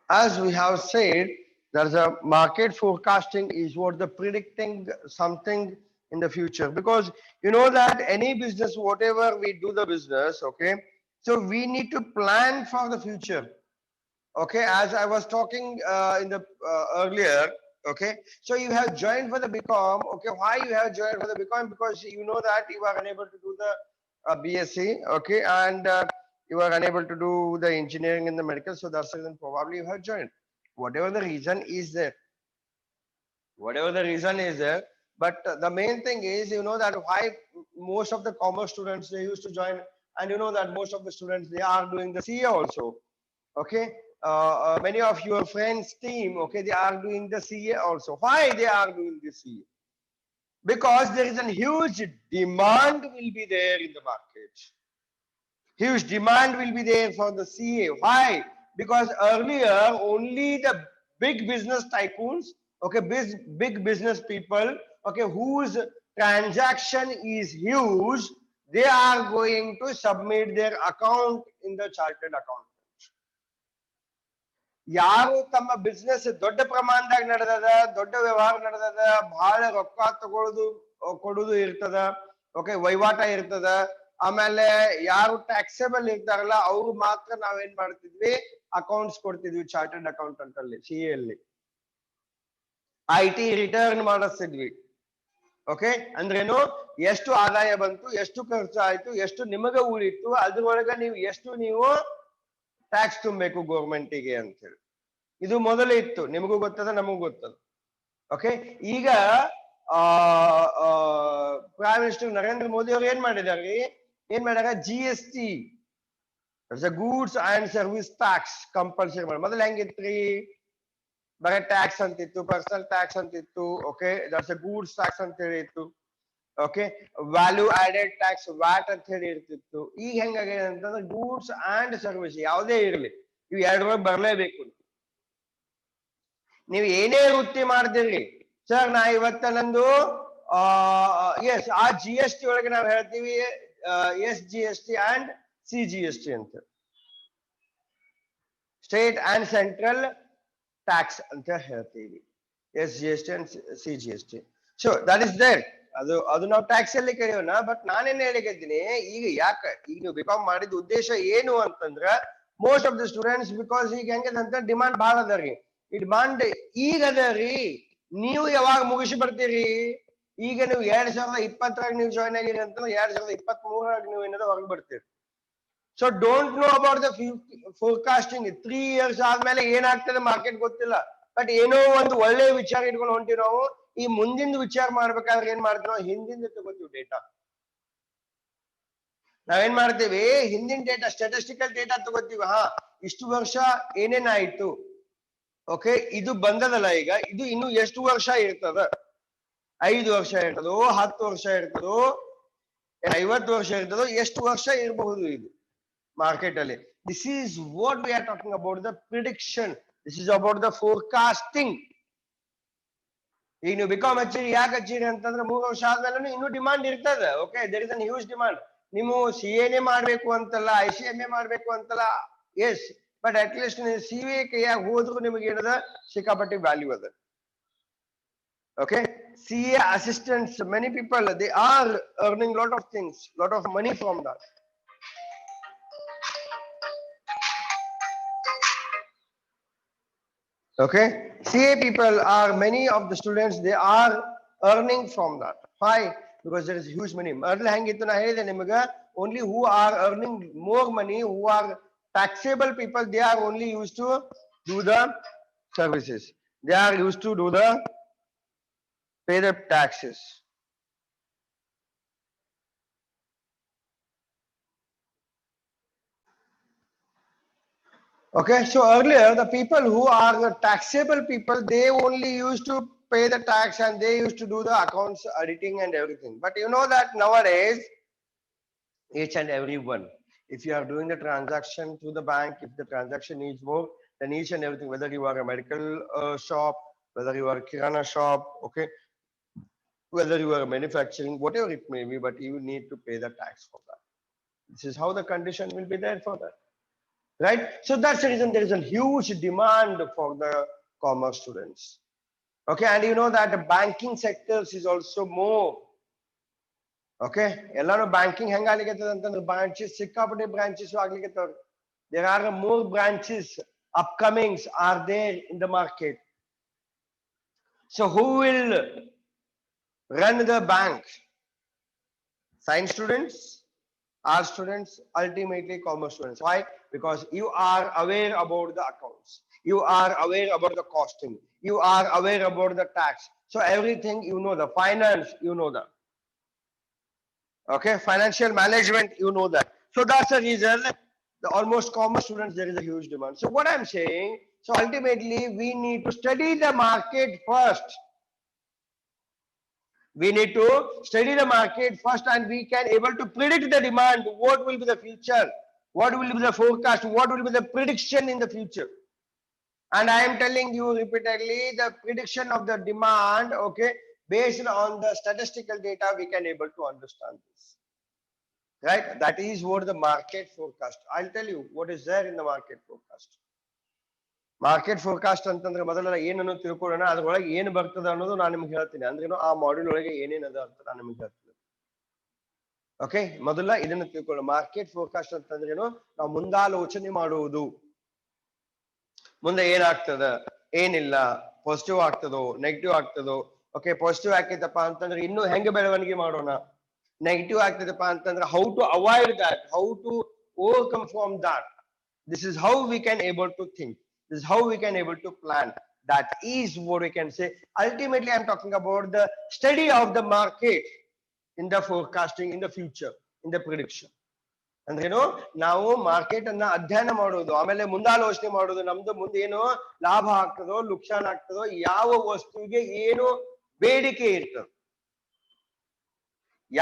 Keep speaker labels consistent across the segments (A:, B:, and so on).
A: as we have said, there's a market forecasting is what the predicting something in the future, because you know that any business, whatever we do the business, okay, so we need to plan for the future. Okay, as I was talking in the earlier. Okay, so you have joined for the BCom. Okay, why you have joined for the BCom? Because you know that you are unable to do the BSc. Okay, and you are unable to do the engineering in the medical. So that's the reason probably you have joined. Whatever the reason is there, whatever the reason is there. But the main thing is, you know that why most of the commerce students they used to join, and you know that most of the students they are doing the CA also. Okay, many of your friends team, okay, they are doing the CA also. Why they are doing the CA? Because there is a huge demand will be there in the market. Huge demand will be there for the CA. Why? Because earlier only the big business tycoons, okay, big business people, okay, whose transaction is huge, they are going to submit their account in the chartered account. ಯಾರು ತಮ್ಮ business ದೊಡ್ಡ ಪ್ರಮಾಣದಾಗ ನಡೆದದ, ದೊಡ್ಡ ವ್ಯವಹಾರ ನಡೆದದ, ಬಹಳ ರೊಕ್ಕ ತಗೊಳ್ಳೋದು ಕೊಡುದು ಇರ್ತದ, ಓಕೆ, ವಹಿವಾಟ ಇರ್ತದ, ಆಮೇಲೆ ಯಾರು ಟ್ಯಾಕ್ಸೇಬಲ್ ಇರ್ತಾರಲ್ಲ ಅವ್ರು ಮಾತ್ರ ನಾವೇನ್ ಮಾಡ್ತಿದ್ವಿ, ಅಕೌಂಟ್ಸ್ ಕೊಡ್ತಿದ್ವಿ ಚಾರ್ಟರ್ಡ್ ಅಕೌಂಟೆಂಟ್ ಅಲ್ಲಿ, ಸಿ ಅಲ್ಲಿ IT ರಿಟರ್ನ್ ಮಾಡಿಸ್ತಿದ್ವಿ. ಓಕೆ, ಅಂದ್ರೇನು, ಎಷ್ಟು ಆದಾಯ ಬಂತು, ಎಷ್ಟು ಖರ್ಚು ಆಯ್ತು, ಎಷ್ಟು ನಿಮಗೆ ಉಳಿತು, ಅದ್ರೊಳಗ ನೀವು ಟ್ಯಾಕ್ಸ್ ತುಂಬಬೇಕು ಗೌರ್ಮೆಂಟಿಗೆ ಅಂತ ಹೇಳಿ. ಇದು ಮೊದಲೇ ಇತ್ತು, ನಿಮಗೂ ಗೊತ್ತದ ನಮಗೂ ಗೊತ್ತದ. ಓಕೆ, ಈಗ ಪ್ರೈಮ್ ಮಿನಿಸ್ಟರ್ ನರೇಂದ್ರ ಮೋದಿ ಅವರು ಏನ್ ಮಾಡ್ಯಾರ, GST, goods and service tax compulsory ಮಾಡಿ. ಮೊದಲು ಹೆಂಗಿತ್ರಿ, ಬರೀ ಟ್ಯಾಕ್ಸ್ ಅಂತಿತ್ತು, ಪರ್ಸನಲ್ ಟ್ಯಾಕ್ಸ್ ಅಂತಿತ್ತು. Okay, that's a goods tax ಅಂತ ಹೇಳಿ ಇತ್ತು. Okay, value added tax VAT ಅಂತ ಹೇಳಿ ಇರ್ತಿತ್ತು. ಈಗ ಹೆಂಗಾಗಿದೆ ಅಂತಂದ್ರೆ ಗೂಡ್ಸ್ ಅಂಡ್ ಸರ್ವಿಸ್ ಯಾವುದೇ ಇರಲಿ ಇವು ಎರಡರೊಳಗೆ ಬರಲೇಬೇಕು. ನೀವು ಏನೇ ವೃತ್ತಿ ಮಾಡ್ತೀರಿ, ಸರ್ ನಾ ಇವತ್ತ ನಂದು ಎಸ್ ಆ GST ಒಳಗೆ ನಾವು ಹೇಳ್ತೀವಿ SGST ಅಂಡ್ CGST ಅಂತ, ಸ್ಟೇಟ್ ಅಂಡ್ ಸೆಂಟ್ರಲ್ ಟ್ಯಾಕ್ಸ್ ಅಂತ ಹೇಳ್ತೀವಿ, SGST and CGST. So that is there. ಅದು ನಾವು ಟ್ಯಾಕ್ಸ್ ಅಲ್ಲಿ ಕರೆಯೋಣ. ಬಟ್ ನಾನೇನ್ ಹೇಳಿದ್ದೀನಿ, ಈಗ ಯಾಕೆ ಈಗ ನೀವು ಬಿಕಾಮ್ ಮಾಡಿದ ಉದ್ದೇಶ ಏನು ಅಂತಂದ್ರ, most of the students because ಈಗ ಹೆಂಗದಂತ ಡಿಮಾಂಡ್ ಭಾಳ ಅದ ರೀ. ಈ ಡಿಮಾಂಡ್ ಈಗ ಅದ ರೀ. ನೀವು ಯಾವಾಗ ಮುಗಿಸಿ ಬರ್ತೀರಿ? ಈಗ ನೀವು 2020ರಾಗ ನೀವು ಜಾಯ್ನ್ ಆಗಿರಿ ಅಂತಂದ್ರೆ 2023ರಾಗ ನೀವು ಏನಾದ್ರು ಹೊರಗೆ ಬರ್ತೀರಿ. So don't know about the forecasting. 3 years ಆದ್ಮೇಲೆ ಏನಾಗ್ತದೆ ಮಾರ್ಕೆಟ್ ಗೊತ್ತಿಲ್ಲ. ಬಟ್ ಏನೋ ಒಂದು ಒಳ್ಳೆ ವಿಚಾರ ಇಟ್ಕೊಂಡು ಹೊಂಟಿವಿ ನಾವು. ಈ ಮುಂದಿನ ವಿಚಾರ ಮಾಡ್ಬೇಕಾದ್ರೆ ಏನ್ ಮಾಡ್ತೀವಿ ನಾವು, ಹಿಂದಿಂದ ತಗೋತೀವಿ ಡೇಟಾ. ನಾವೇನ್ ಮಾಡ್ತೀವಿ, ಹಿಂದಿನ ಡೇಟಾ, ಸ್ಟಾಟಿಸ್ಟಿಕಲ್ ಡೇಟಾ ತಗೋತೀವಿ. ಹಾ, ಇಷ್ಟು ವರ್ಷ ಏನೇನಾಯ್ತು, ಓಕೆ, ಇದು ಬಂದದಲ್ಲ ಈಗ, ಇದು ಇನ್ನು ಎಷ್ಟು ವರ್ಷ ಇರ್ತದ, 5 ವರ್ಷ ಇರ್ತದೋ, 10 ವರ್ಷ ಇರ್ತದೋ, 50 ವರ್ಷ ಇರ್ತದೋ, ಎಷ್ಟು ವರ್ಷ ಇರಬಹುದು ಇದು ಮಾರ್ಕೆಟ್ ಅಲ್ಲಿ. This is what we are talking about the prediction. This is about the forecasting. ಈಗ ನೀವು ಬಿಕಾಮ್ ಹಚ್ಚಿರಿ, ಯಾಕೆ ಹಚ್ಚಿರಿ ಅಂತಂದ್ರೆ 3 ವರ್ಷ ಆದ್ಮೇಲೆ ಇನ್ನೂ ಡಿಮಾಂಡ್ ಇರ್ತದೆ. Okay, there is an huge demand. ನೀವು CA ಮಾಡ್ಬೇಕು ಅಂತಲ್ಲ, ICMA ಮಾಡ್ಬೇಕು ಅಂತಲ್ಲ, ಎಸ್, ಬಟ್ ಅಟ್ ಲೀಸ್ಟ್ ನೀವು CA ಕೈಯಾಗ ಹೋದ್ರು ನಿಮಗೆ ಏನದ, ಸಿಕ್ಕಾಪಟ್ಟಿ ವ್ಯಾಲ್ಯೂ ಅದ. Okay, CA assistants, many people they are earning lot of things, lot of money from that. Okay, CA people are, many of the students they are earning from that. Why? Because there is huge money. ಮೊದಲು ಹೆಂಗಿತ್ತು ನಾ ಹೇಳಿದೆ ನಿಮಗೆ, only who are earning more money, who are taxable people, they are only used to do the services, they are used to do the pay the taxes. Okay, so earlier the people who are the taxable people, they only used to pay the tax and they used to do the accounts auditing and everything. But you know that nowadays, each and every one, if you are doing the transaction to the bank, if the transaction needs more, then each and everything, whether you are a medical shop, whether you are a kirana shop, okay, whether you are manufacturing, whatever it may be, but you need to pay the tax for that. This is how the condition will be there for that. right? So that's the reason there is a huge demand for the commerce students. Okay, and you know that the banking sectors is also more. Okay, ಎಲ್ಲಾನು banking ಹೆಂಗಾಗ್ಲಿಕ್ಕೆ ಅಂತಂದ್ರೆ branches ಸಿಕ್ಕಾಪಟ್ಟೆ branches ಆಗ್ಲಿಕ್ಕೆ. There are more branches upcomings are there in the market. So who will run the bank? Science students, art students, ultimately commerce students. Why? Because you are aware about the accounts, you are aware about the costing, you are aware about the tax, so everything you know, the finance you know that. Okay, financial management you know that. So that's the reason the almost commerce students there is a huge demand. So what I'm saying, so ultimately we need to study the market first. We need to study the market first, and we can able to predict the demand, what will be the future, what will be the forecast, what will be the prediction in the future. And I am telling you repeatedly, the prediction of the demand, okay, based on the statistical data, we can able to understand this, right? That is what the market forecast. I'll tell you what is there in the market forecast. Market forecast ಅಂತಂದ್ರೆ ಮೊದಲ ಏನನ್ನು ತಿಳ್ಕೊಳ್ಳೋಣ, ಅದ್ರೊಳಗೆ ಏನು ಬರ್ತದೆ ಅನ್ನೋದು ನಾನು ನಿಮ್ಗೆ ಹೇಳ್ತೀನಿ. ಅಂದ್ರೇನು ಆ ಮಾಡ್ಯೂಲ್ ಒಳಗೆ ಏನೇನದ ಅಂತ ನಾನು ನಿಮ್ಗೆ ಹೇಳ್ತೀನಿ. ಓಕೆ, ಮೊದಲ ಇದನ್ನ ತಿಳ್ಕೊಳ್ಳೋಣ. ಮಾರ್ಕೆಟ್ ಫೋರ್ಕಾಸ್ಟ್ ಅಂತಂದ್ರೇನು, ನಾವು ಮುಂದಾಲೋಚನೆ ಮಾಡುವುದು, ಮುಂದೆ ಏನಾಗ್ತದ ಏನಿಲ್ಲ, ಪಾಸಿಟಿವ್ ಆಗ್ತದೋ ನೆಗೆಟಿವ್ ಆಗ್ತದೋ. ಓಕೆ, ಪಾಸಿಟಿವ್ ಆಗ್ತೈತಪ್ಪ ಅಂತಂದ್ರೆ ಇನ್ನು ಹೆಂಗೆ ಬೆಳವಣಿಗೆ ಮಾಡೋಣ, ನೆಗೆಟಿವ್ ಆಗ್ತದಪ್ಪ ಅಂತಂದ್ರೆ how to avoid that, how to overcome from that. This is how we can able to think. This is how we can able to plan. That is what we can say. Ultimately, I'm talking about the study of the market in the forecasting, in the future, in the prediction. ಅಂದ್ರೇನು, ನಾವು market ಅನ್ನ ಅಧ್ಯಯನ ಮಾಡೋದು, ಆಮೇಲೆ ಮುಂದಾಲೋಚನೆ ಮಾಡೋದು. ನಮ್ದು ಮುಂದೆ ಏನು ಲಾಭ ಆಗ್ತದೋ ನುಕ್ಸಾನ್ ಆಗ್ತದೋ, ಯಾವ ವಸ್ತುವಿಗೆ ಏನು ಬೇಡಿಕೆ ಇರ್ತದೆ,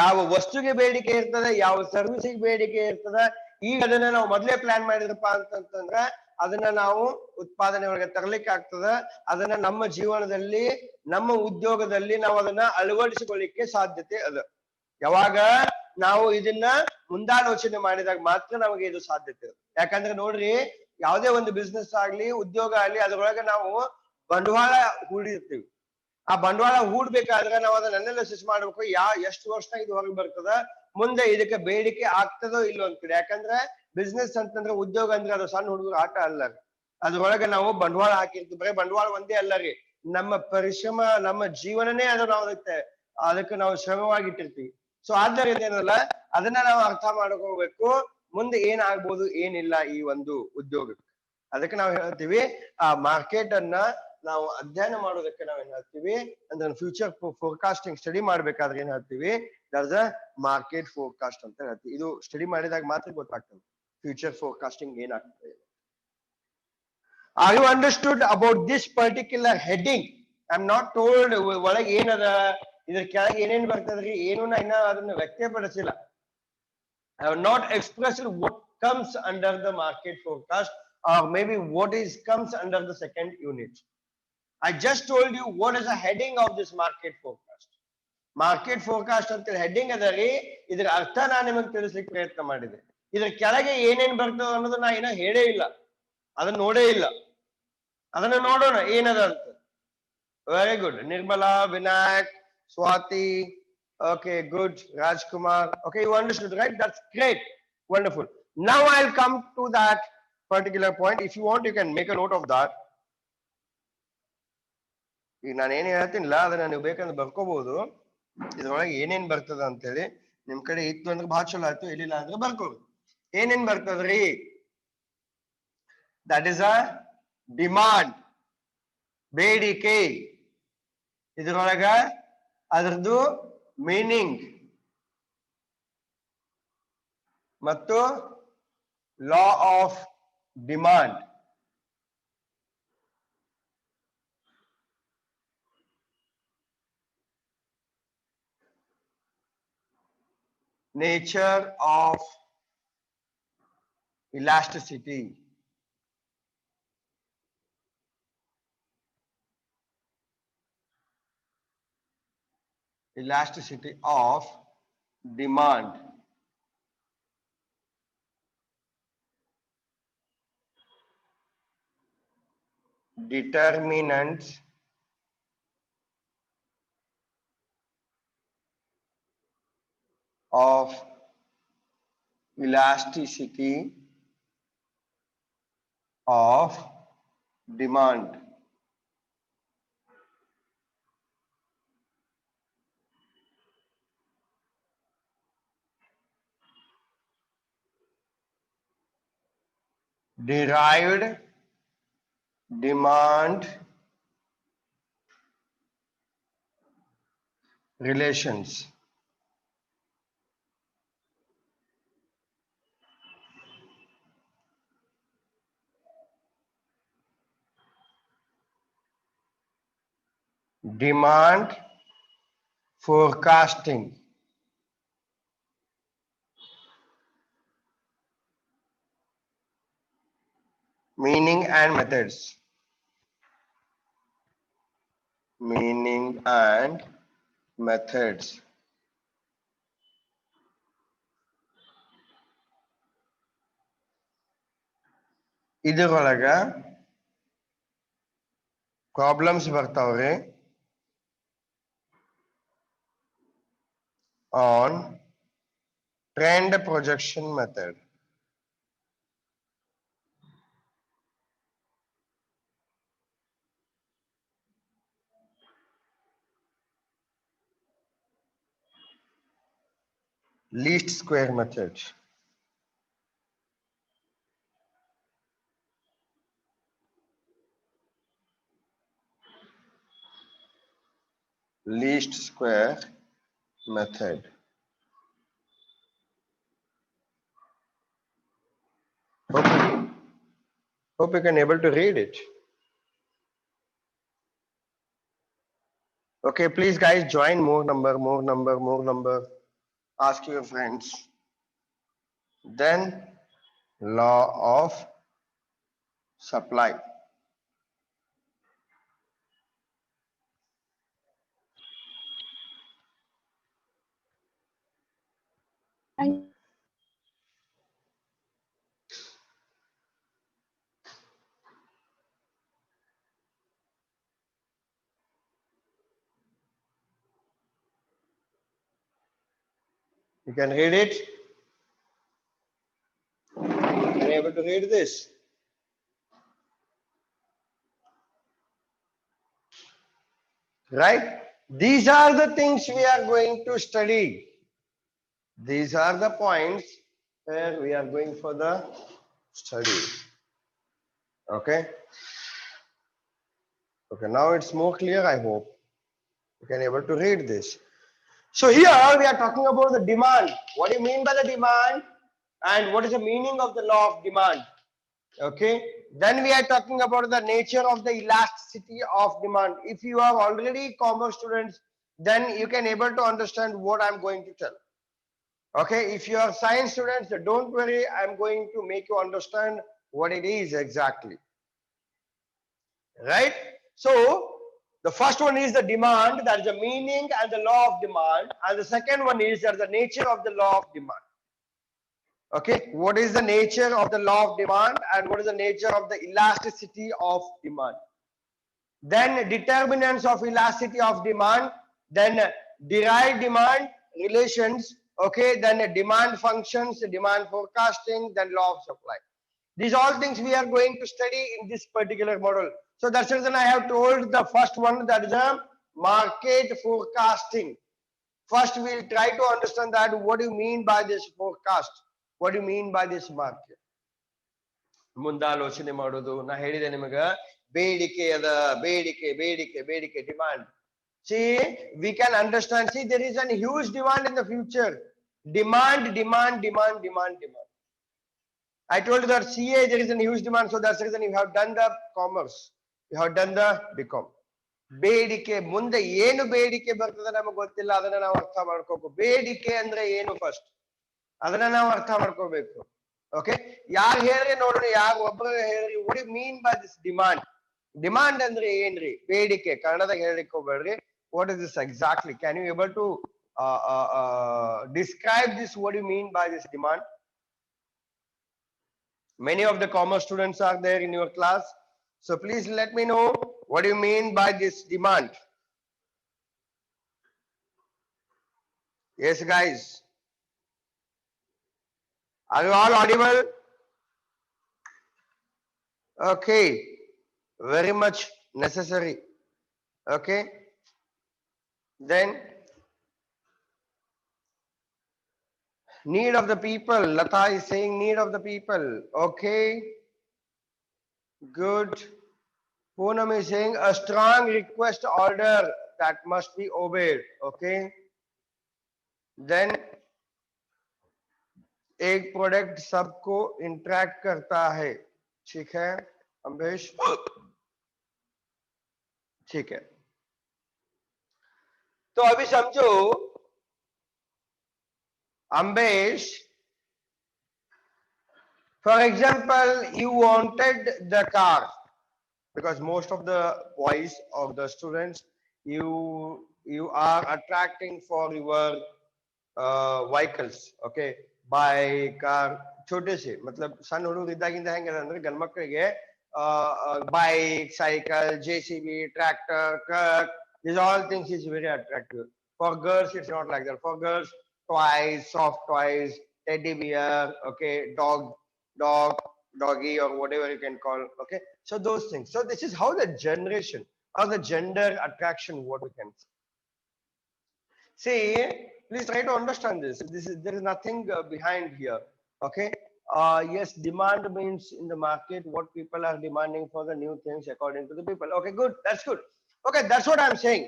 A: ಯಾವ ವಸ್ತುಗೆ ಬೇಡಿಕೆ ಇರ್ತದೆ, ಯಾವ ಸರ್ವಿಸಿಗೆ ಬೇಡಿಕೆ ಇರ್ತದೆ. ಈಗ ಅದನ್ನ ನಾವು ಮೊದಲೇ ಪ್ಲಾನ್ ಮಾಡಿದ್ರಪ್ಪ ಅಂತಂದ್ರೆ ಅದನ್ನ ನಾವು ಉತ್ಪಾದನೆ ಒಳಗೆ ತರಲಿಕ್ಕೆ ಆಗ್ತದ. ಅದನ್ನ ನಮ್ಮ ಜೀವನದಲ್ಲಿ, ನಮ್ಮ ಉದ್ಯೋಗದಲ್ಲಿ ನಾವು ಅದನ್ನ ಅಳವಡಿಸಿಕೊಳ್ಳಿಕ್ಕೆ ಸಾಧ್ಯತೆ ಅದ. ಯಾವಾಗ ನಾವು ಇದನ್ನ ಮುಂದಾಲೋಚನೆ ಮಾಡಿದಾಗ ಮಾತ್ರ ನಮಗೆ ಇದು ಸಾಧ್ಯತೆ ಇದೆ. ಯಾಕಂದ್ರೆ ನೋಡ್ರಿ, ಯಾವುದೇ ಒಂದು ಬಿಸ್ನೆಸ್ ಆಗ್ಲಿ, ಉದ್ಯೋಗ ಆಗ್ಲಿ, ಅದ್ರೊಳಗೆ ನಾವು ಬಂಡವಾಳ ಹೂಡಿರ್ತೀವಿ. ಆ ಬಂಡವಾಳ ಹೂಡ್ಬೇಕಾದ್ರೆ ನಾವು ಅದನ್ನ ಅನಾಲಿಸಿಸ್ ಮಾಡ್ಬೇಕು. ಎಷ್ಟು ವರ್ಷ ಇದು ಹೊರಗೆ ಬರ್ತದ, ಮುಂದೆ ಇದಕ್ಕೆ ಬೇಡಿಕೆ ಆಗ್ತದೋ ಇಲ್ಲೋ ಅಂತೇಳಿ. ಯಾಕಂದ್ರೆ ಬಿಸ್ನೆಸ್ ಅಂತಂದ್ರೆ, ಉದ್ಯೋಗ ಅಂದ್ರೆ ಅದು ಸಣ್ಣ ಹುಡುಗರ ಆಟ ಅಲ್ಲ ರೀ. ಅದ್ರೊಳಗೆ ನಾವು ಬಂಡವಾಳ ಹಾಕಿರ್ತೀವಿ. ಬರೀ ಬಂಡವಾಳ ಒಂದೇ ಅಲ್ಲ ರೀ, ನಮ್ಮ ಪರಿಶ್ರಮ, ನಮ್ಮ ಜೀವನನೇ ಅದು ನಾವು ಅದಕ್ಕೆ ನಾವು ಶ್ರಮವಾಗಿಟ್ಟಿರ್ತೀವಿ. ಸೊ ಆದ್ದರಿಂದ ಏನಲ್ಲ, ಅದನ್ನ ನಾವು ಅರ್ಥ ಮಾಡ್ಕೋಬೇಕು, ಮುಂದೆ ಏನಾಗ್ಬೋದು ಏನಿಲ್ಲ ಈ ಒಂದು ಉದ್ಯೋಗಕ್ಕೆ. ಅದಕ್ಕೆ ನಾವು ಹೇಳ್ತೀವಿ, ಆ ಮಾರ್ಕೆಟ್ ಅನ್ನ ನಾವು ಅಧ್ಯಯನ ಮಾಡೋದಕ್ಕೆ ನಾವೇನ್ ಹೇಳ್ತೀವಿ ಅಂದ್ರೆ, ಫ್ಯೂಚರ್ ಫೋರ್ಕಾಸ್ಟಿಂಗ್ ಸ್ಟಡಿ ಮಾಡ್ಬೇಕಾದ್ರೆ ಏನ್ ಹೇಳ್ತೀವಿ, there is a market forecast ಅಂತ ಹೇಳ್ತೀವಿ. ಇದು ಸ್ಟಡಿ ಮಾಡಿದಾಗ ಮಾತ್ರ ಗೊತ್ತಾಗ್ತದೆ ಫ್ಯೂಚರ್ ಫೋರ್ಕಾಸ್ಟಿಂಗ್ ಏನಾಗ್ತದೆ. Are you understood about this particular heading? I am not told ಒಳಗೆ ಏನದ, ಇದ್ರ ಕೆಳಗೆ ಏನೇನ್ ಬರ್ತದ್ರಿ, ಏನು ನಾ ಇನ್ನ ಅದನ್ನ ವ್ಯಕ್ತಪಡಿಸಿಲ್ಲ. I have not expressed what comes under the market forecast, or maybe what is comes under the second unit. I just told you what is the heading of this market forecast. Market forecast ಅಂತ heading ಅದ ರೀ. ಇದ್ರ ಅರ್ಥ ನಾನು ನಿಮಗೆ ತಿಳಿಸ್ಲಿಕ್ಕೆ ಪ್ರಯತ್ನ ಮಾಡಿದೆ. ಇದ್ರ ಕೆಳಗೆ ಏನೇನ್ ಬರ್ತದ ಅನ್ನೋದು ನಾ ಏನೋ ಹೇಳೇ ಇಲ್ಲ, ಅದನ್ನ ನೋಡೇ ಇಲ್ಲ. ಅದನ್ನ ನೋಡೋಣ ಏನದ ಅಂತ. Very good. Nirmala, Vinayak, Swati. Okay, good. Rajkumar. Okay, you understood, right? That's great. Wonderful. Now I'll come to that particular point. If you want, you can make a note of that. ಈಗ ನಾನು ಏನ್ ಹೇಳ್ತೀನಿಲ್ಲ ಅದನ್ನ ನೀವು ಬೇಕಂದ್ರೆ ಬರ್ಕೋಬಹುದು. ಇದ್ರೊಳಗೆ ಏನೇನ್ ಬರ್ತದ ಅಂತ ಹೇಳಿ ನಿಮ್ ಕಡೆ ಇತ್ತು ಅಂದ್ರೆ ಬಹಳ ಚಲೋ ಆಯ್ತು, ಇಲ್ಲಿಲ್ಲ ಅಂದ್ರೆ ಬರ್ಕೋಬಹುದು. ಏನೇನ್ ಬರ್ತದ್ರಿ? ದಟ್ ಇಸ್ ಅ ಡಿಮಾಂಡ್, ಬೇಡಿಕೆ. ಇದ್ರೊಳಗ ಅದ್ರದ್ದು ಮೀನಿಂಗ್ ಮತ್ತು law of demand. nature of elasticity. Elasticity of demand. determinants of elasticity of demand. Derived demand relations. Demand forecasting. Meaning and methods. Meaning and methods. ಇದರೊಳಗ ಪ್ರಾಬ್ಲಮ್ಸ್ ಬರ್ತಾವ್ರಿ on trend projection method. Least square method. Least square method. Hope you can able to read it. Okay, please guys join more number. Ask your friends. Then law of supply. You can read it. Can you able to read this? Right? These are the things we are going to study. These are the points where we are going for the study. Okay. Okay, now it's more clear, I hope. You can able to read this. So here we are talking about the demand. What do you mean by the demand? And what is the meaning of the law of demand? Okay. Then we are talking about the nature of the elasticity of demand. If you are already commerce students, then you can able to understand what I'm going to tell. Okay. If you are science students, don't worry. I'm going to make you understand what it is exactly. Right? So the first one is the demand, that is the meaning and the law of demand. And the second one is that the nature of the law of demand. Okay, what is the nature of the law of demand and what is the nature of the elasticity of demand? Then determinants of elasticity of demand, then derived demand relations, okay, then demand functions, demand forecasting, then law of supply. These all things we are going to study in this particular model. So that's the reason I have told the first one, that is a market forecasting. First, we'll try to understand that what do you mean by this forecast? What do you mean by this market? ಮುಂದಾಲೋಚನೆ ಮಾಡೋದು ನಾ ಹೇಳಿದೆ ನಿಮಗೆ ಬೇಡಿಕೆ ಅದ ಬೇಡಿಕೆ demand. See, we can understand. See, there is a huge demand in the future. Demand. I told you that CA there is a huge demand, so that's the reason you have done the commerce, you have done the BCom. ಬೇಡಿಕೆ ಮುಂದೆ ಏನು ಬೇಡಿಕೆ ಬರ್ತದೆ ನಮಗೆ ಗೊತ್ತಿಲ್ಲ, ಅದನ್ನ ನಾವು ಅರ್ಥ ಮಾಡ್ಕೋಬೇಕು. ಬೇಡಿಕೆ ಅಂದ್ರೆ ಏನು ಫಸ್ಟ್, ಅದನ್ನ ನಾವು ಅರ್ಥ ಮಾಡ್ಕೋಬೇಕು. ಓಕೆ, ಯಾರು ಹೇಳ್ರಿ ನೋಡ್ರಿ, ಯಾರು ಒಬ್ಬರು ಹೇಳ್ರಿ, what you mean by this demand? Demand ಅಂದ್ರೆ ಏನ್ರಿ? ಬೇಡಿಕೆ. ಕನ್ನಡದಾಗ ಹೇಳ್ಲಿಕ್ಕೆ ಹೋಗ್ಬೇಡ್ರಿ. What is this exactly? Can you able to describe this? What do you mean by this demand? Many of the commerce students are there in your class, So please let me know what do you mean by this demand. Yes, guys. Are you all audible? Okay. Very much necessary. Okay. Then need of the people. Lata is saying need of the people. Okay. Good. Poonam is saying a strong request order that must be obeyed. Okay. Then एक product सबको interact करता है. ठीक है अम्बेश. ठीक है. तो अभी समझो Ambesh, for example, you wanted the car because most of the boys of the students you are attracting for your vehicles. Okay, by car. छोटे से मतलब सಣ್ಣ ಹುಡುಗರಿದ್ದಾಗಿಂದ ಹೆಂಗಿದೆ ಅಂದ್ರೆ ಗಂಡ ಮಕ್ಕಳಿಗೆ bike, cycle, JCB, tractor, truck, these all things is very attractive. For girls it's not like that. For girls, toys, soft toys, teddy bear, okay, dog, doggy, or whatever you can call. Okay, so those things. So this is how the generation or the gender attraction, what we can say. See, please try to understand this. There is nothing behind here. Okay. Yes, demand means in the market what people are demanding for the new things according to the people. Okay, good. That's good. Okay, that's what I'm saying.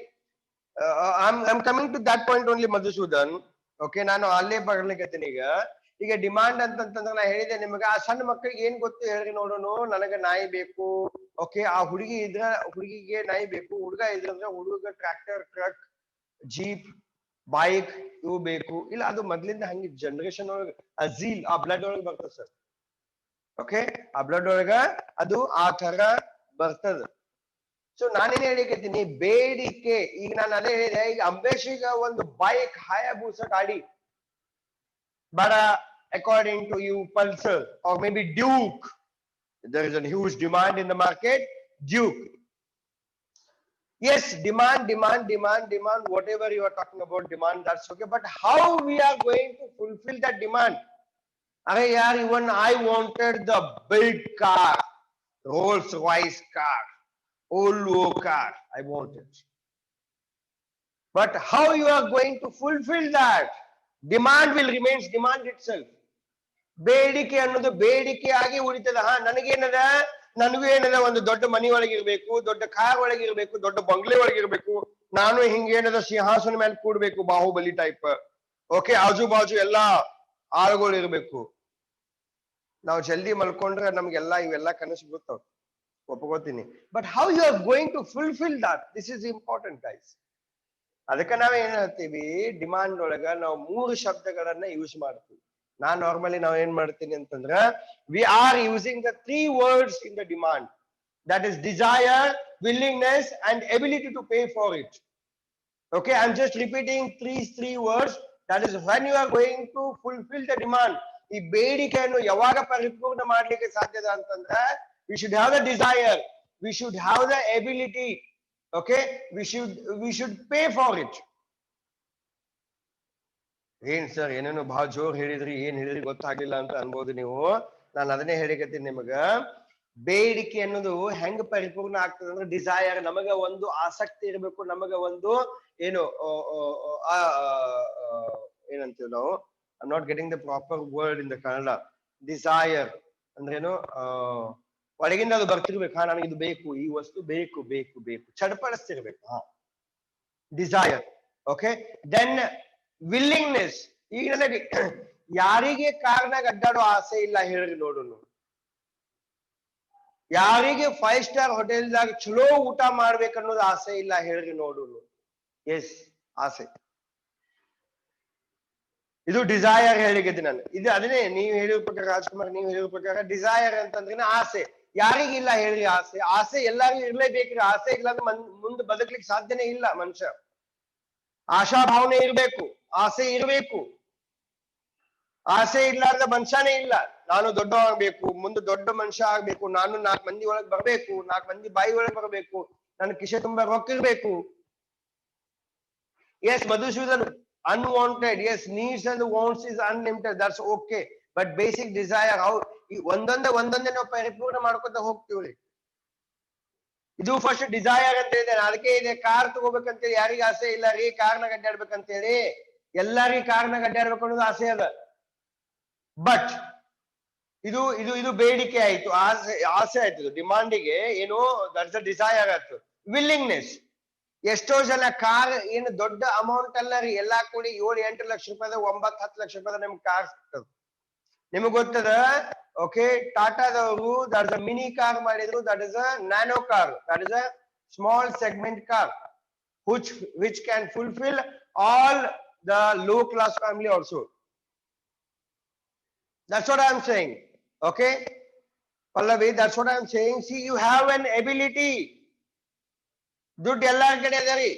A: I'm coming to that point only, Madhusudan. Okay, ನಾನು ಅಲ್ಲೇ ಬರ್ಲಿಕ್ಕತ್ತೀನಿ ಈಗ. ಈಗ demand ಅಂತಂತಂದ್ರೆ ನಾ ಹೇಳಿದೆ ನಿಮಗೆ, ಆ ಸಣ್ಣ ಮಕ್ಕಳಿಗೆ ಏನ್ ಗೊತ್ತು ಹೇಳ್ರಿ ನೋಡೋಣ. ನನಗೆ ನಾಯಿ ಬೇಕು. ಓಕೆ, ಆ ಹುಡುಗಿ ಇದ್ರ ಹುಡುಗಿಗೆ ನಾಯಿ ಬೇಕು, ಹುಡುಗ ಇದ್ರಂದ್ರೆ ಹುಡುಗ ಟ್ರ್ಯಾಕ್ಟರ್, ಟ್ರಕ್, ಜೀಪ್, ಬೈಕ್ ಇವು ಬೇಕು. ಇಲ್ಲ ಅದು ಮೊದ್ಲಿಂದ ಹಂಗೆ ಜನರೇಷನ್ ಒಳಗೆ ಅಜೀಲ್ ಆ ಬ್ಲಡ್ ಒಳಗೆ ಬರ್ತದೆ ಸರ್. ಓಕೆ, ಆ ಬ್ಲಡ್ ಒಳಗ ಅದು ಆ ತರ ಬರ್ತದ. ಸೊ ನಾನೇನ್ ಹೇಳಿಕತ್ತೀನಿ, ಬೇಡಿಕೆ. ಈಗ ನಾನು ಅದೇ ಹೇಳಿದೆ, ಈಗ ಅಂಬೇಶ್ ಈಗ ಒಂದು ಬೈಕ್ ಹಾಯಾಬೂಸ ಗಾಡಿ ಬೇಡ, according to you Pulsar or may be Duke. there is a huge demand in the market. Duke. Yes, demand, whatever you are talking about demand, that's okay. But how we are going to fulfill that demand? Arey yaar, even I wanted the big car, Rolls Royce car, Volvo car, I wanted. But how you are going to fulfill that? Demand will remain demand itself. ಬೇಡಿಕೆ ಅನ್ನೋದು ಬೇಡಿಕೆ ಆಗಿ ಉಳಿತದ. ನನಗೇನದ, ನನಗೂ ಏನದ, ಒಂದು ದೊಡ್ಡ ಮನಿ ಒಳಗಿರ್ಬೇಕು, ದೊಡ್ಡ ಕಾರ್ ಒಳಗಿರ್ಬೇಕು, ದೊಡ್ಡ ಬಂಗ್ಲೆ ಒಳಗಿರ್ಬೇಕು. ನಾನು ಹಿಂಗೇನದ ಸಿಂಹಾಸನ ಮೇಲೆ ಕೂಡ್ಬೇಕು, ಬಾಹುಬಲಿ ಟೈಪ್. ಓಕೆ, ಆಜು ಬಾಜು ಎಲ್ಲಾ ಆಳುಗಳು ಇರ್ಬೇಕು. ನಾವು ಜಲ್ದಿ ಮಲ್ಕೊಂಡ್ರೆ ನಮ್ಗೆಲ್ಲ ಇವೆಲ್ಲ ಕನಸು ಗೊತ್ತಾವ, ಒಪ್ಕೋತೀನಿ. But how you are going to fulfill that, this is important guys. ಅದಕ್ಕೆ ನಾವ್ ಏನ್ ಹೇಳ್ತೀವಿ, ಡಿಮಾಂಡ್ ಒಳಗ ನಾವು 3 ಶಬ್ದಗಳನ್ನ ಯೂಸ್ ಮಾಡ್ತೀವಿ. ನಾನು ನಾರ್ಮಲಿ ನಾವು ಏನ್ ಮಾಡ್ತೀನಿ ಅಂತಂದ್ರೆ, we are using the 3 words in the demand, that is desire, willingness and ability to pay for it. Okay, I'm just repeating three words. That is when you are going to fulfill the demand. ಈ ಬೇಡಿಕೆಯನ್ನು ಯಾವಾಗ ಪರಿಪೂರ್ಣ ಮಾಡ್ಲಿಕ್ಕೆ ಸಾಧ್ಯದ ಅಂತಂದ್ರೆ, we should have the desire, we should have the ability. Okay, we should pay for it. ಏನ್ sir ಏನೇನು ಬಹಳ ಜೋರ್ ಹೇಳಿದ್ರಿ, ಏನ್ ಹೇಳಿದ್ರಿ ಗೊತ್ತಾಗ್ಲಿಲ್ಲ ಅಂತ ಅನ್ಬೋದು ನೀವು. ನಾನು ಅದನ್ನೇ ಹೇಳಿಕತ್ತೀನಿ ನಿಮಗ. ಬೇಡಿಕೆ ಅನ್ನೋದು ಹೆಂಗ್ ಪರಿಪೂರ್ಣ ಆಗ್ತದೆ ಅಂದ್ರೆ, ಡಿಸೈರ್, ನಮಗ ಒಂದು ಆಸಕ್ತಿ ಇರಬೇಕು, ನಮಗ ಒಂದು ಏನು ಏನಂತೀವಿ ನಾವು, I am not getting the proper word in the Kannada. Desire ಅಂದ್ರೇನು, ಒಳಗಿಂದ ಅದು ಬರ್ತಿರ್ಬೇಕು. ನನಗೆ ಇದು ಬೇಕು, ಈ ವಸ್ತು ಬೇಕು ಬೇಕು ಬೇಕು, ಚಡಪಡಿಸ್ತಿರ್ಬೇಕು. ಡಿಸೈರ್. Okay, then willingness. ಈಗ ನನಗೆ ಯಾರಿಗೆ ಕಾರ್ನಾಗ ಅಡ್ಡಾಡೋ ಆಸೆ ಇಲ್ಲ ಹೇಳ್ರಿ ನೋಡೋಣ? ಯಾರಿಗೆ 5 ಸ್ಟಾರ್ ಹೋಟೆಲ್ದಾಗ ಚಲೋ ಊಟ ಮಾಡ್ಬೇಕನ್ನೋದು ಆಸೆ ಇಲ್ಲ ಹೇಳ್ರಿ ನೋಡೋಣ? ಎಸ್, ಆಸೆ. ಇದು ಡಿಸೈರ್ ಹೇಳಿಕತ್ತೀನಿ ನಾನು. ಇದು ಅದನ್ನೇ ನೀವು ಹೇಳಿದ ಪ್ರಕಾರ, ರಾಜ್ಕುಮಾರ್ ನೀವು ಹೇಳಿದ ಪ್ರಕಾರ ಡಿಸೈರ್ ಅಂತಂದ್ರೆ ಆಸೆ. ಯಾರಿಗಿಲ್ಲ ಹೇಳ್ರಿ ಆಸೆ? ಆಸೆ ಎಲ್ಲರಿಗೂ ಇರ್ಲೇಬೇಕ್ರಿ. ಆಸೆ ಇಲ್ಲ ಅಂದ್ರೆ ಮುಂದೆ ಬದುಕ್ಲಿಕ್ಕೆ ಸಾಧ್ಯನೇ ಇಲ್ಲ ಮನುಷ್ಯ. ಆಶಾ ಭಾವನೆ ಇರ್ಬೇಕು, ಆಸೆ ಇರ್ಬೇಕು. ಆಸೆ ಇಲ್ಲಾರ್ದ ಮನುಷ್ಯನೇ ಇಲ್ಲ. ನಾನು ದೊಡ್ಡ ಆಗ್ಬೇಕು, ಮುಂದೆ ದೊಡ್ಡ ಮನುಷ್ಯ ಆಗ್ಬೇಕು, ನಾನು 4 ಮಂದಿ ಒಳಗ್ ಬರ್ಬೇಕು, 4 ಮಂದಿ ಬಾಯಿ ಒಳಗ್ ಬರ್ಬೇಕು, ನನ್ನ ಕಿಶೆ ತುಂಬಾ ರೊಕ್ಕ ಇರ್ಬೇಕು. Yes, Madhusudan, unwanted. Yes, needs and wants is unlimited. That's okay. But basic desire, how ಒಂದೊಂದೇ ನಾವು ಪರಿಪೂರ್ಣ ಮಾಡ್ಕೊತ ಹೋಗ್ತೀವ್ರಿ. ಇದು ಫಸ್ಟ್ ಡಿಸೈರ್ ಅಂತ ಹೇಳಿದೆ. ಅದಕ್ಕೆ ಇದೆ ಕಾರ್ ತಗೋಬೇಕಂತೇಳಿ ಯಾರಿಗ ಆಸೆ ಇಲ್ಲ ರೀ, ಕಾರ್ನಾಗ ಅಡ್ಡಾಡ್ಬೇಕಂತೇಳಿ. ಎಲ್ಲಾರಿಗ ಕಾರ್ನಾಗ ಅಡ್ಡಾಡ್ಬೇಕು ಅನ್ನೋದು ಆಸೆ ಅದ. ಬಟ್ ಇದು ಇದು ಇದು ಬೇಡಿಕೆ ಆಯ್ತು, ಆಸೆ ಆಯ್ತು. ಡಿಮಾಂಡಿಗೆ ಏನು ದಟ್ಸ್ ಅ ಡಿಸೈರ್ ಆಯ್ತು. ವಿಲ್ಲಿಂಗ್ನೆಸ್, ಎಷ್ಟೋ ಜನ ಕಾರ್ ಏನು ದೊಡ್ಡ ಅಮೌಂಟ್ ಅಲ್ಲ ರೀ, ಎಲ್ಲಾ ಕೂಡಿ 7-8 ಲಕ್ಷ ರೂಪಾಯಿದ 9-10 ಲಕ್ಷ ರೂಪಾಯಿದ ನಿಮ್ಗೆ ಕಾರ್ ಸಿಗ್ತದ. ನಿಮಗ್ ಗೊತ್ತದ, ಓಕೆ, ಟಾಟಾದವರು that is a mini car ಮಾಡಿದ್ರು, that is a nano car, that is a small segment car which can fulfill all the low class family also. That's what I'm saying. Okay, Pallavi, that's what I'm saying. See, you have an ability. ದುಡ್ಡು ಎಲ್ಲಾ ಕಡೆ ಅದ ರೀ,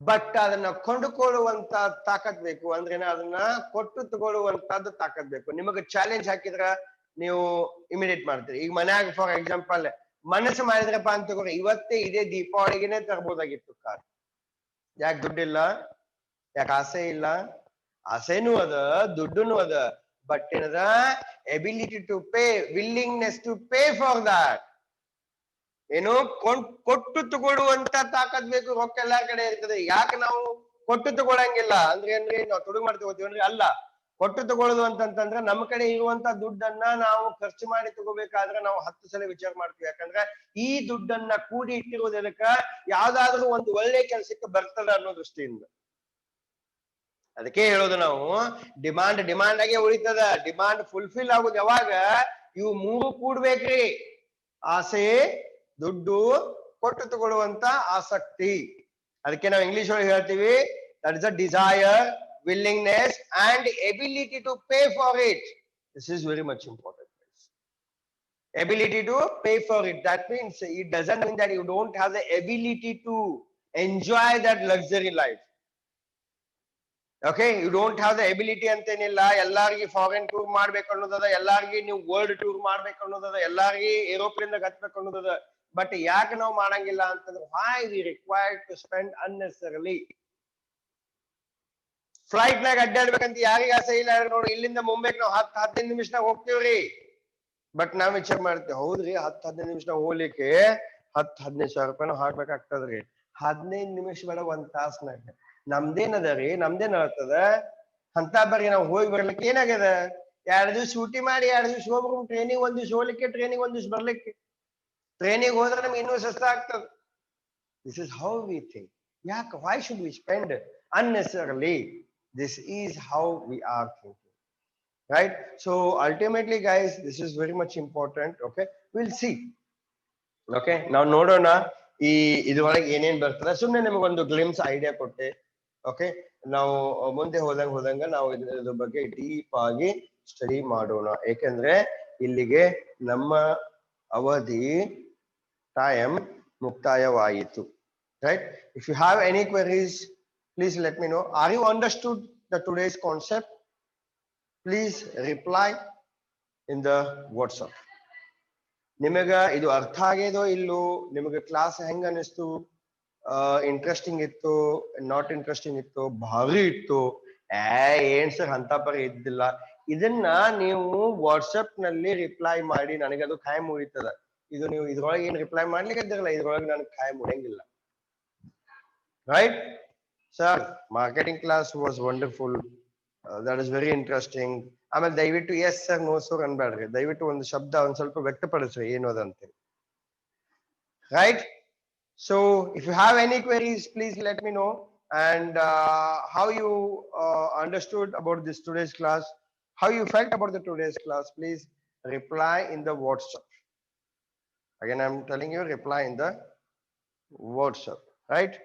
A: but ಅದನ್ನ ಕೊಂಡುಕೊಳ್ಳುವಂತ ತಾಕತ್ ಬೇಕು. ಅಂದ್ರೆ ಅದನ್ನ ಕೊಟ್ಟು ತಗೊಳ್ಳುವಂತದ್ದು ತಾಕತ್ ಬೇಕು. ನಿಮಗೆ ಚಾಲೆಂಜ್ ಹಾಕಿದ್ರ ನೀವು ಇಮಿಡಿಯೇಟ್ ಮಾಡ್ತೀರಿ. ಈಗ ಮನ್ಯಾಗ ಫಾರ್ ಎಕ್ಸಾಂಪಲ್ ಮನಸ್ಸು ಮಾಡಿದ್ರಪ್ಪ ಅಂತ ತಗೋರಿ, ಇವತ್ತೇ ಇದೇ ದೀಪಾವಳಿಗೆನೆ ತರ್ಬೋದಾಗಿತ್ತು ಕಾರ್. ಯಾಕೆ ದುಡ್ಡಿಲ್ಲ? ಯಾಕೆ ಆಸೆ ಇಲ್ಲ? ಆಸೆನೂ ಅದ, ದುಡ್ಡುನು ಅದ, ಬಟ್ ಏನದ ability to pay, willingness to pay for that. ಏನು ಕೊಟ್ಟು ತಗೊಳ್ಳುವಂತ ತಾಕತ್ ಬೇಕು. ರೊಕ್ಕ ಎಲ್ಲಾ ಕಡೆ ಇರ್ತದೆ. ಯಾಕೆ ನಾವು ಕೊಟ್ಟು ತಗೊಳಂಗಿಲ್ಲ ಅಂದ್ರೆ ನಾವು ತುಡುಗು ಮಾಡಿ ತಗೋತೀವಿ ಅಲ್ಲ. ಕೊಟ್ಟು ತಗೊಳ್ಳೋದು ಅಂತಂತಂದ್ರೆ ನಮ್ಮ ಕಡೆ ಇರುವಂತ ದುಡ್ಡನ್ನ ನಾವು ಖರ್ಚು ಮಾಡಿ ತಗೋಬೇಕಾದ್ರೆ ನಾವು 10 ಸಲ ವಿಚಾರ ಮಾಡ್ತೀವಿ. ಯಾಕಂದ್ರೆ ಈ ದುಡ್ಡನ್ನ ಕೂಡಿ ಇಟ್ಟಿರೋದಕ್ಕ ಯಾವ್ದಾದ್ರು ಒಂದು ಒಳ್ಳೆ ಕೆಲ್ಸಕ್ಕೆ ಬರ್ತದ ಅನ್ನೋ ದೃಷ್ಟಿಯಿಂದ. ಅದಕ್ಕೆ ಹೇಳೋದು ನಾವು ಡಿಮಾಂಡ್ ಆಗೇ ಉಳಿತದ. ಡಿಮಾಂಡ್ ಫುಲ್ಫಿಲ್ ಆಗುದು ಯಾವಾಗ? ಇವು 3 ಕೂಡ್ಬೇಕ್ರಿ. ಆಸೆ, ದುಡ್ಡು, ಕೊಟ್ಟು ತಗೊಳ್ಳುವಂತ ಆಸಕ್ತಿ. ಅದಕ್ಕೆ ನಾವು ಇಂಗ್ಲಿಷ್ ಒಳಗೆ ಹೇಳ್ತೀವಿ, that is a desire, willingness and ability to pay for it. This is very much important. Ability to pay for it. That means it doesn't mean that you don't have the ability to enjoy that luxury life. Okay, you don't have the ability ಅಂತೇನಿಲ್ಲ. ಎಲ್ಲಾರ್ಗಿ foreign tour ಮಾಡ್ಬೇಕು ಅನ್ನೋದದ, ಎಲ್ಲಾರ್ಗಿ ನೀವು world tour ಮಾಡ್ಬೇಕು ಅನ್ನೋದದ, ಎಲ್ಲಾರ್ಗಿ aeroplane ದಾಗ ಹತ್ಬೇಕು ಅನ್ನೋದದ. But ಯಾಕೆ ನಾವು ಮಾಡಂಗಿಲ್ಲ ಅಂತಂದ್ರೆ, why we required to spend unnecessarily. Flight ನಾಗ ಅಡ್ಡಾಡ್ಬೇಕಂತ ಯಾರಿಗೆ ಆಸೆ ಇಲ್ಲ ನೋಡಿ. ಇಲ್ಲಿಂದ ಮುಂಬೈಗೆ ನಾವು 10-15 ನಿಮಿಷನಾಗ ಹೋಗ್ತೀವ್ರಿ. ಬಟ್ ನಾವ್ ವಿಚಾರ ಮಾಡ್ತೇವೆ, ಹೌದ್ರಿ 10-15 ನಿಮಿಷನಾಗ ಹೋಗ್ಲಿಕ್ಕೆ 10-15 ಸಾವಿರ ರೂಪಾಯಿ ನಾವು ಹಾಕ್ಬೇಕಾಗ್ತದ್ರಿ. 15 ನಿಮಿಷ ಬೇಡ, 1 ತಾಸ್ನಾಗ ನಮ್ದೇನದ ರೀ, ನಮ್ದೇನ್ ಆಗ್ತದ ಅಂತ ಬರ್ರಿ. ನಾವು ಹೋಗಿ ಬರ್ಲಿಕ್ಕೆ ಏನಾಗ್ಯದ, 2 ದಿವ್ಸ ಶೂಟಿ ಮಾಡಿ 2 ದಿವ್ಸ ಹೋಗ್ಬೇಕು. ಟ್ರೈನಿಗೆ 1 ದಿವ್ಸ ಹೋಗ್ಲಿಕ್ಕೆ, ಟ್ರೈನಿಗೆ 1 ದಿವ್ಸ ಬರ್ಲಿಕ್ಕೆ. ಟ್ರೈನಿಗೆ ಹೋದ್ರೆ ನಮ್ಗೆ ಇನ್ನೂ ಸಸ್ತ ಆಗ್ತದ. This is how we think. ಯಾಕೆ? Why should we spend unnecessarily? This is how we are thinking, right? So ultimately guys, this is very much important. Okay, we'll see. Okay, now ನೋಡೋಣ ಈ ಇದ್ರೊಳಗೆ ಏನೇನ್ ಬರ್ತದೆ. ಸುಮ್ಮನೆ ನಿಮಗೊಂದು ಗ್ಲಿಮ್ಸ್ ಐಡಿಯಾ ಕೊಟ್ಟೆ. Okay, ನಾವು ಮುಂದೆ ಹೋದಂಗ ನಾವು ಇದ್ರ ಬಗ್ಗೆ ಡೀಪ್ ಆಗಿ ಸ್ಟಡಿ ಮಾಡೋಣ. ಏಕೆಂದ್ರೆ ಇಲ್ಲಿಗೆ ನಮ್ಮ ಅವಧಿ ಟೈಮ್ ಮುಕ್ತಾಯವಾಯಿತು. Right? If you have any queries, please let me know. Are you understood the today's concept? Please reply in the WhatsApp. ನಿಮಗ ಇದು ಅರ್ಥ ಆಗ್ಯದೋ ಇಲ್ಲೋ, ನಿಮಗೆ ಕ್ಲಾಸ್ ಹೆಂಗ ಅನಿಸ್ತು, ಇಂಟ್ರೆಸ್ಟಿಂಗ್ ಇತ್ತು, ನಾಟ್ ಇಂಟ್ರೆಸ್ಟಿಂಗ್ ಇತ್ತು, ಭಾರಿ ಇತ್ತು, ಏನ್ ಸರ್ ಅಂತ ಪರಿ ಇದ್ದಿಲ್ಲ, ಇದನ್ನ ನೀವು ವಾಟ್ಸಪ್ ನಲ್ಲಿ ರಿಪ್ಲೈ ಮಾಡಿ. ನನಗೆ ಅದು ಖಾಯಂ ಮುಗಿತದ. ಇದು ನೀವು ಇದ್ರೊಳಗೆ ಏನ್ ರಿಪ್ಲೈ ಮಾಡ್ಲಿಕ್ಕೆ ಇದ್ದಿರಲ್ಲ, ಇದ್ರೊಳಗೆ ನನಗೆ ಖಾಯಂ ಮುಗಿಯಂಗಿಲ್ಲ. Right? Sir, marketing class was wonderful. That is very interesting. ಆಮೇಲೆ ದಯವಿಟ್ಟು ಎಸ್ ಸರ್ ನೋ ಸರ್ ಅನ್ಬೇಡ್ರಿ. ದಯವಿಟ್ಟು ಒಂದು ಶಬ್ದ ಒಂದ್ ಸ್ವಲ್ಪ ವ್ಯಕ್ತಪಡಿಸ್ರಿ ಏನು ಅದಂತೆ. Right? So if you have any queries, please let me know. And how you understood about this today's class, how you felt about the today's class, please reply in the WhatsApp. Again, I'm telling you, reply in the WhatsApp. Right?